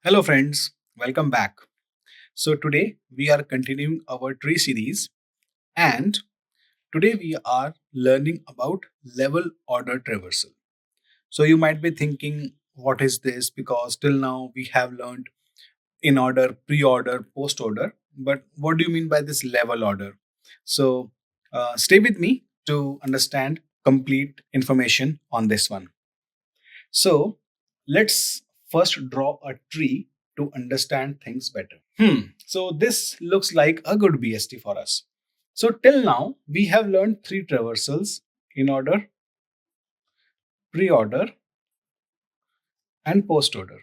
Hello, friends. Welcome back. So, today we are continuing our tree series, and today we are learning about level order traversal. So, you might be thinking, what is this? Because till now we have learned in order, pre order, post order. But what do you mean by this level order? So, stay with me to understand complete information on this one. So, let's first draw a tree to understand things better. So this looks like a good BST for us. So till now, we have learned three traversals in order, pre-order, and post-order.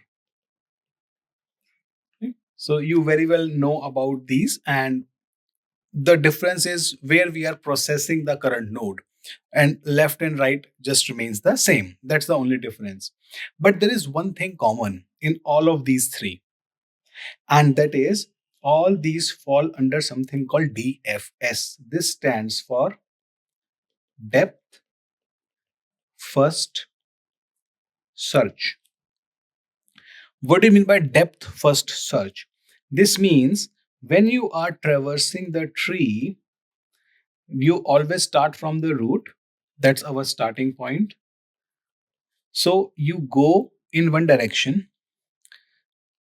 Okay? So you very well know about these, and the difference is where we are processing the current node, and left and right just remains the same. That's the only difference. But there is one thing common in all of these three, and that is all these fall under something called DFS. This stands for depth first search. What do you mean by depth first search? This means when you are traversing the tree, you always start from the root. That's our starting point. So you go in one direction.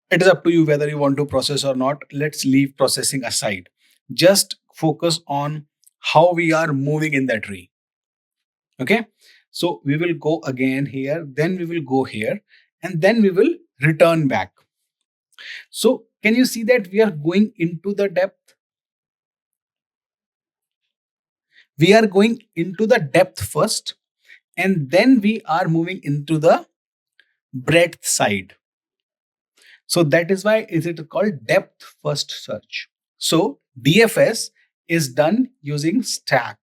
It is up to you whether you want to process or not. Let's leave processing aside. Just focus on how we are moving in that tree. Okay. So we will go again here, then we will go here, and then we will return back. So can you see that we are going into the depth? We are going into the depth first, and then we are moving into the breadth side. So that is why is it called depth first search. So DFS is done using stack.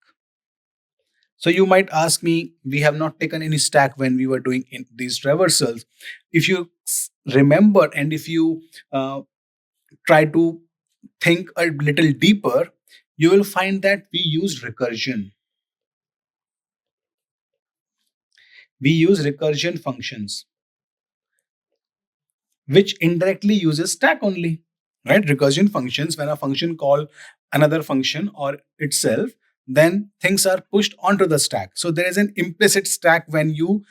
So you might ask me, we have not taken any stack when we were doing in these traversals. If you remember, and if you try to think a little deeper, you will find that we use recursion. We use recursion functions, which indirectly uses stack only, right? Recursion functions, when a function call another function or itself, then things are pushed onto the stack. So there is an implicit stack when you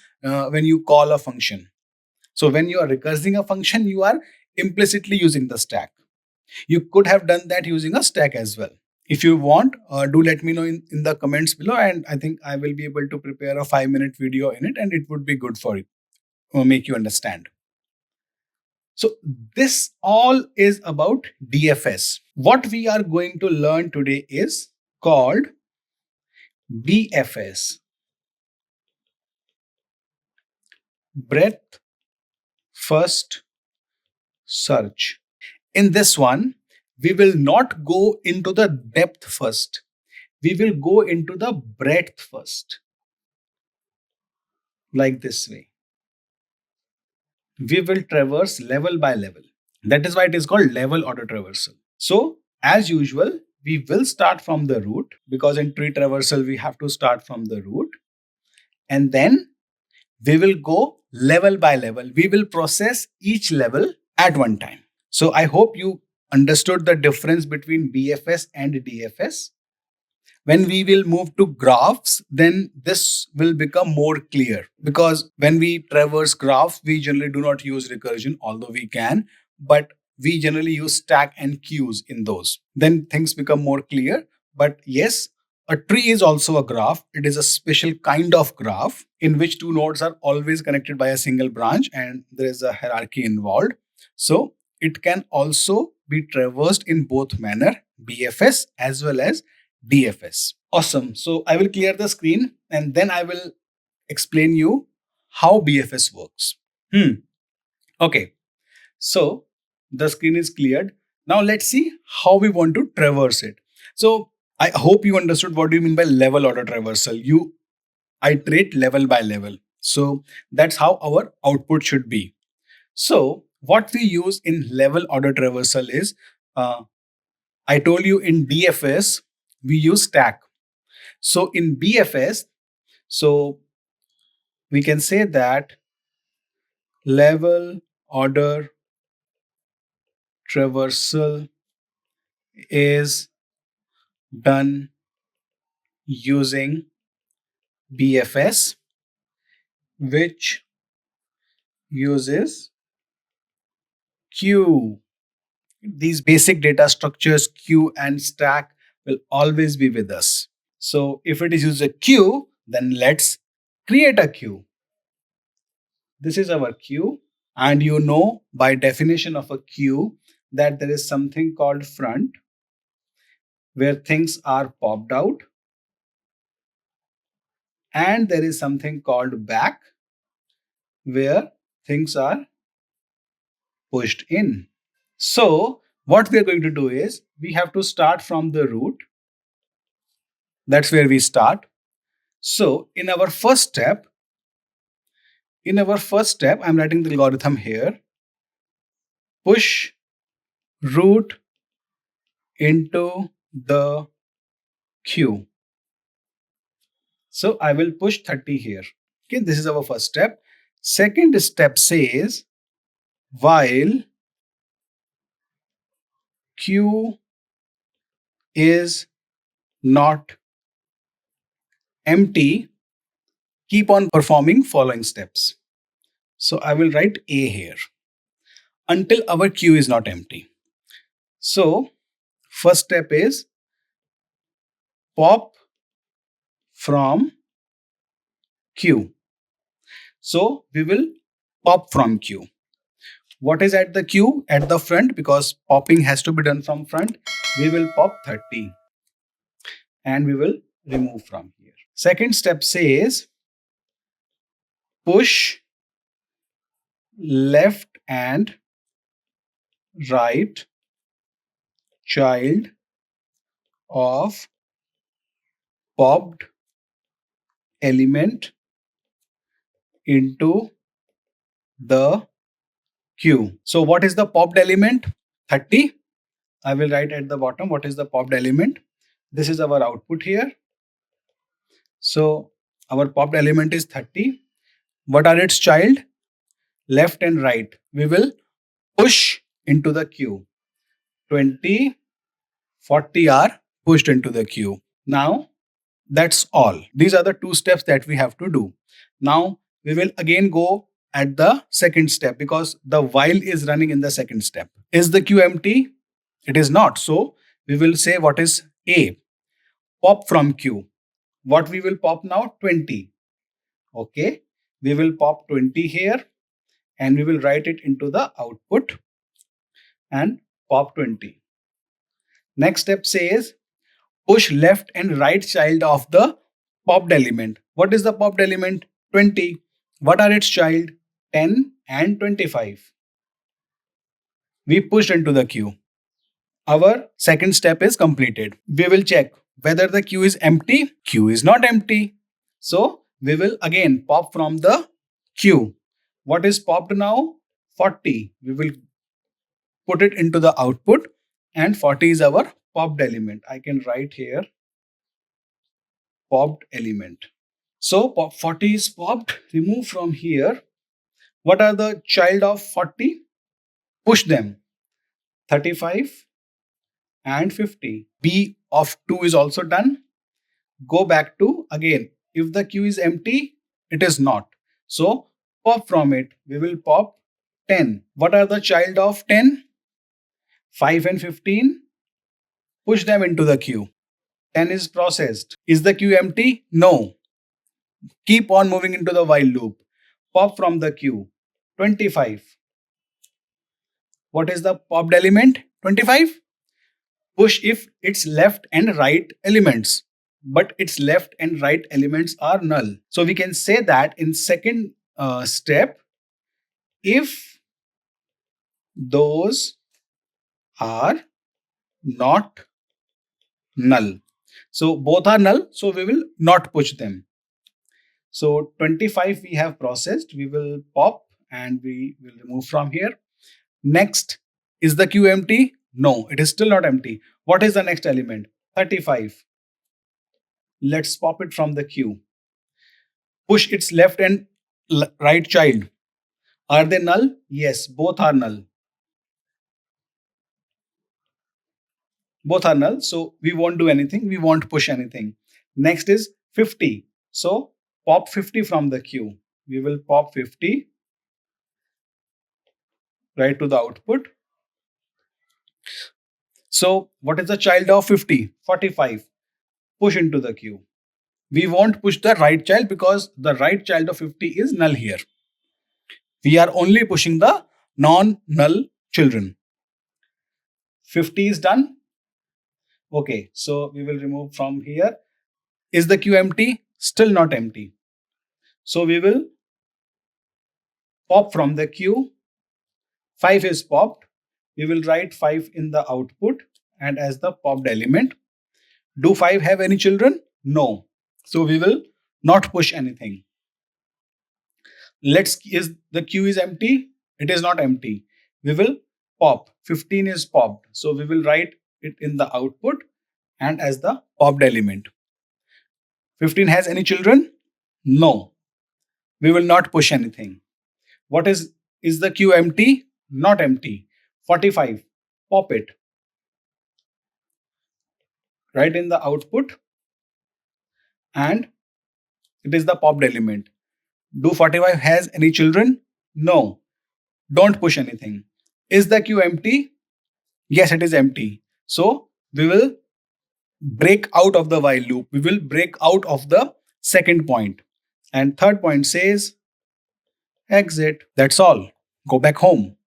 call a function. So when you are recursing a function, you are implicitly using the stack. You could have done that using a stack as well. If you want, do let me know in the comments below, and I think I will be able to prepare a 5-minute video in it, and it would be good for you, or make you understand. So this all is about DFS. What we are going to learn today is called BFS, breadth first search. In this one, we will not go into the depth first. We will go into the breadth first, like this way. We will traverse level by level. That is why it is called level order traversal. So, as usual, we will start from the root, because in tree traversal, we have to start from the root. And then we will go level by level. We will process each level at one time. So, I hope you understood the difference between BFS and DFS. When we will move to graphs, then this will become more clear, because when we traverse graphs, we generally do not use recursion, although we can, but we generally use stack and queues in those. Then things become more clear. But yes, a tree is also a graph. It is a special kind of graph in which two nodes are always connected by a single branch, and there is a hierarchy involved. So it can also be traversed in both manner, BFS as well as DFS. Awesome. So I will clear the screen, and then I will explain you how BFS works. Okay. So the screen is cleared. Now let's see how we want to traverse it. So I hope you understood what do you mean by level order traversal. You iterate level by level. So that's how our output should be. So what we use in level order traversal is, I told you in DFS, we use stack. So in BFS, so we can say that level order traversal is done using BFS, which uses queue. These basic data structures, queue and stack, will always be with us. So if it is used a queue, then let's create a queue. This is our queue, and you know by definition of a queue that there is something called front where things are popped out, and there is something called back where things are pushed in. So what we are going to do is we have to start from the root. That's where we start. So in our first step, I'm writing the algorithm here. Push root into the queue. So I will push 30 here. Okay, this is our first step. Second step says while queue is not empty, keep on performing following steps. So I will write A here until our queue is not empty. So first step is pop from queue. So we will pop from queue. What is at the queue? At the front, because popping has to be done from front, we will pop 30 and we will remove from here. Second step says push left and right child of popped element into the queue. So what is the popped element? 30. I will write at the bottom what is the popped element. This is our output here. So our popped element is 30. What are its child? Left and right. We will push into the queue. 20, 40 are pushed into the queue. Now that's all. These are the two steps that we have to do. Now we will again go at the second step because the while is running in the second step. Is the queue empty? It is not. So we will say what is A. Pop from queue. What we will pop now? 20. Okay. We will pop 20 here and we will write it into the output and pop 20. Next step says push left and right child of the popped element. What is the popped element? 20. What are its child? 10 and 25. We pushed into the queue. Our second step is completed. We will check whether the queue is empty. Queue is not empty. So we will again pop from the queue. What is popped now? 40. We will put it into the output and 40 is our popped element. I can write here popped element. So 40 is popped. Remove from here. What are the child of 40? Push them. 35 and 50. B of 2 is also done. Go back to again. If the queue is empty, it is not. So pop from it. We will pop 10. What are the child of 10? 5 and 15. Push them into the queue. 10 is processed. Is the queue empty? No. Keep on moving into the while loop. Pop from the queue. 25. What is the popped element? 25. Push if its left and right elements. But its left and right elements are null. So we can say that in second step, if those are not null. So both are null, so we will not push them. So 25 we have processed, we will pop and we will remove from here. Next, is the queue empty? No, it is still not empty. What is the next element? 35. Let's pop it from the queue. Push its left and right child. Are they null? Yes, both are null. Both are null, so we won't do anything. We won't push anything. Next is 50. So pop 50 from the queue. We will pop 50 right to the output. So what is the child of 50? 45. Push into the queue. We won't push the right child because the right child of 50 is null here. We are only pushing the non-null children. 50 is done. Okay, so we will remove from here. Is the queue empty? Still not empty. So we will pop from the queue. 5 is popped. We will write 5 in the output and as the popped element. Do 5 have any children? No. So we will not push anything. Is the queue is empty? It is not empty. We will pop. 15 is popped. So we will write it in the output and as the popped element. 15 has any children? No. We will not push anything. What is the queue empty? Not empty. 45. Pop it. Right in the output and it is the popped element. Do 45 has any children? No. Don't push anything. Is the queue empty? Yes, it is empty. So we will break out of the while loop. We will break out of the second point. And third point says exit. That's all. Go back home.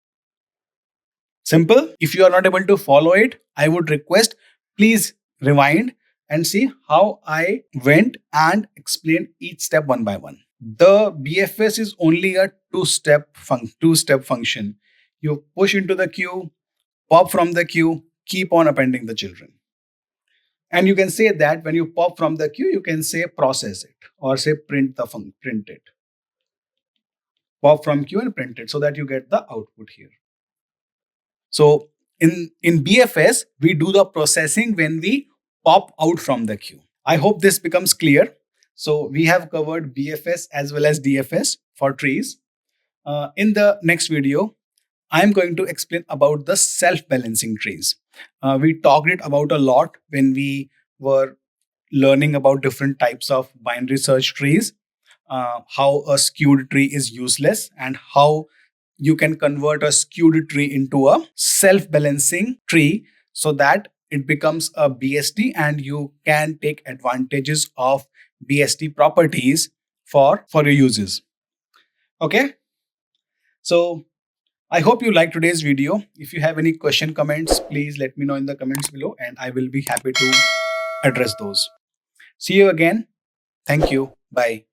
Simple. If you are not able to follow it, I would request please rewind and see how I went and explained each step one by one. The BFS is only a two-step function. You push into the queue, pop from the queue, keep on appending the children. And you can say that when you pop from the queue, you can say process it or say print it. Pop from queue and print it so that you get the output here. So in BFS, we do the processing when we pop out from the queue. I hope this becomes clear. So we have covered BFS as well as DFS for trees. In the next video, I'm going to explain about the self-balancing trees. We talked it about a lot when we were learning about different types of binary search trees, how a skewed tree is useless and how you can convert a skewed tree into a self-balancing tree so that it becomes a BST and you can take advantages of BST properties for your uses. Okay. So I hope you liked today's video. If you have any comments, please let me know in the comments below and I will be happy to address those. See you again. Thank you. Bye.